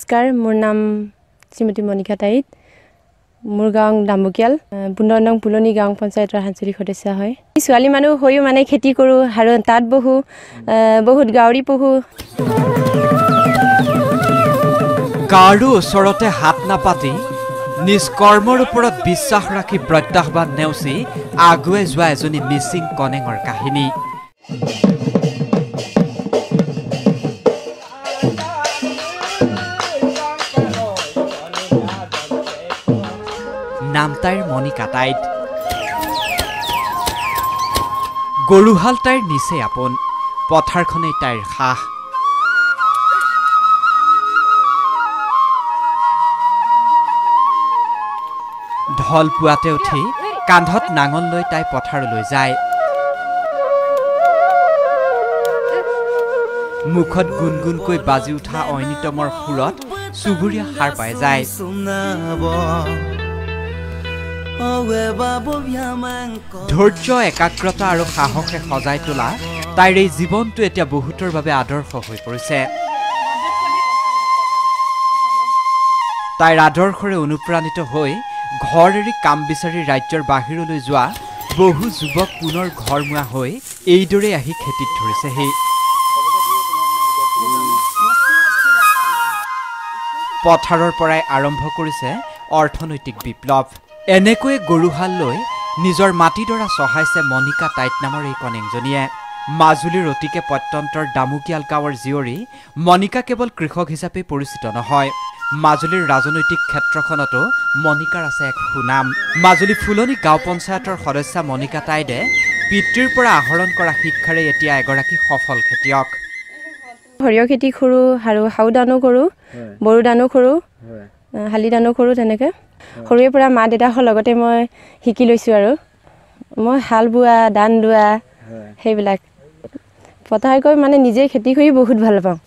নমস্কাৰ মোৰ নাম শ্ৰীমতী মনিকা টাইট মোৰ গাঁও ডাম্বুকিয়াল 15 নং পুলনি গাঁও পঞ্চায়তৰ আঞ্চলিক সদস্য হয় ছোৱালী মানুহ হৈও মানে খেতি কৰো আৰু তাত বহু বহুত গাউৰি পহু কাৰো ওচৰতে হাত নাপাতি নিজ কৰ্মৰ ওপৰত বিশ্বাস ৰাখি প্ৰত্যাহ্বান নেওচি আগুৱাই যোৱা এজনী মিচিং কনেঙৰ কাহিনী নাম তাইৰ মনিকা টাইট গৰুহাল তাইৰ নিচে আপোন পথাৰখনেই তাইৰ সাহ ঢল পুৱাতে উঠি কান্ধত নাঙল লৈ তাই পথাৰলৈ যায় মুখত গুণগুণকৈ বাজি উঠা ঐনিতমৰ সুৰত চুবুৰীয়া সাৰ পাই যায় ধৈৰ্য একাগ্ৰতা আৰু সাহসে সজাই তোলা তাইৰ এই জীৱনটো এতিয়া বহুতৰ বাবে আদৰ্শ হৈ পৰিছে তাইৰ আদৰ্শৰে অনুপ্ৰাণিত হৈ ঘৰ এৰি কাম বিচাৰি ৰাজ্যৰ বাহিৰলৈ যোৱা বহু যুৱক পুনৰ ঘৰমুৱা হৈ এইদৰে আহি খেতিত ধৰিছেহি পথাৰৰ পৰাই আৰম্ভ কৰিছে অৰ্থনৈতিক বিপ্লৱ এনেকৈ গৰুহাল লৈ নিজৰ মাটিডৰা চহাইছে মনিকা টাইট নামৰ এই কনেংজনীয়ে মাজুলীৰ অতিকে প্ৰত্যন্তৰ ডামুকিয়াল গাঁৱৰ জীয়ৰী মনিকা কেৱল কৃষক হিচাপে পৰিচিত নহয় মাজুলীৰ ৰাজনৈতিক ক্ষেত্ৰখনতো মনিকাৰ আছে এক সুনাম মাজুলী ফুলনি গাঁও পঞ্চায়তৰ সদস্যা মনিকা টাইডে পিতৃৰ পৰা আহৰণ কৰা শিক্ষাৰে এতিয়া এগৰাকী সফল খেতিয়ক সৰিয়হ খেতি কৰো আৰু হাউ দানো কৰো বড়ো দানো কৰো হালি দানো কৰো তেনেকে সৰুৰে পৰা মা দেউতাৰ লগতে মই শিকি লৈছো আৰু মই হাল বোৱা দান দোৱা সেইবিলাক পথাৰ গৈ মানে নিজে খেতি কৰি বহুত ভাল পাওঁ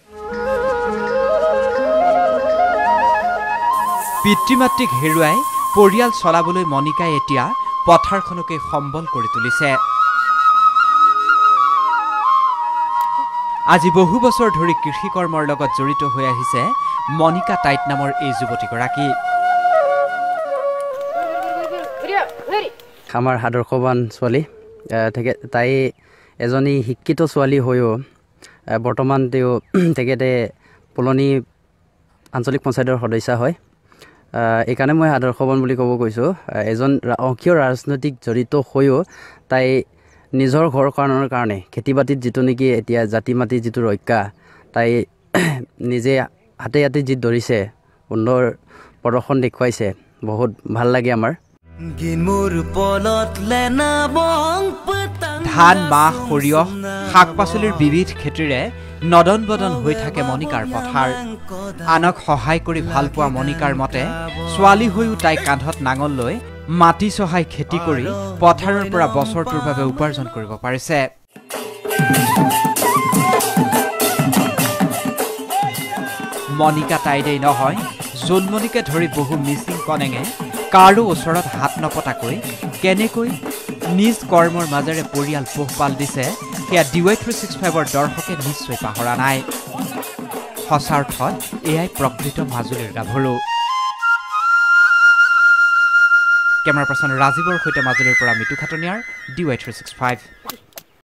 পিতৃ মাতৃক হেৰুৱাই পৰিয়াল চলাবলৈ মনিকাই এতিয়া পথাৰখনকে সম্বল কৰি তুলিছে আজি বহু বছৰ ধৰি কৃষি কৰ্মৰ লগত জড়িত হৈ আহিছে মনিকা টাইট নামৰ এই যুৱতীগৰাকী আমাৰ আদৰ্শৱান ছোৱালী তাই এজনী শিক্ষিত ছোৱালী হৈও বৰ্তমান তেওঁ তেখেতে পুলনি আঞ্চলিক পঞ্চায়তৰ সদস্য হয় এইকাৰণে মই আদৰ্শৱান বুলি ক'ব কৈছোঁ এজন অংশীয় ৰাজনৈতিক জড়িত হৈও তাই নিজৰ ঘৰখনৰ কাৰণে খেতি বাতিত যিটো নেকি এতিয়া জাতি মাটি যিটো ৰক্ষা তাই নিজে হাতে হাতে যি ধৰিছে সুন্দৰ প্ৰদৰ্শন দেখুৱাইছে বহুত ভাল লাগে আমাৰ ধান মাহ সৰিয়হ শাক পাচলিৰ বিবিধ খেতিৰে নদন বদন হৈ থাকে মনিকাৰ পথাৰ আনক সহায় কৰি ভাল পোৱা মনিকাৰ মতে ছোৱালী হৈও তাই কান্ধত নাঙল লৈ মাটি চহাই খেতি কৰি পথাৰৰ পৰা বছৰটোৰ বাবে উপাৰ্জন কৰিব পাৰিছে মনিকা টাইডেই নহয় জোনমণিকে ধৰি বহু মিচিং কনেঙে কাৰো ওচৰত হাত নপতাকৈ কেনেকৈ নিজ কৰ্মৰ মাজেৰে পৰিয়াল পোহপাল দিছে সেয়া DY365ৰ দৰ্শকে নিশ্চয় পাহৰা নাই সঁচাৰ্থত এয়াই প্ৰকৃত মাজুলীৰ গাভৰু কেমেৰা পাৰ্চন ৰাজীৱৰ সৈতে মাজুলীৰ পৰা মিতু খাটনিয়াৰ DY365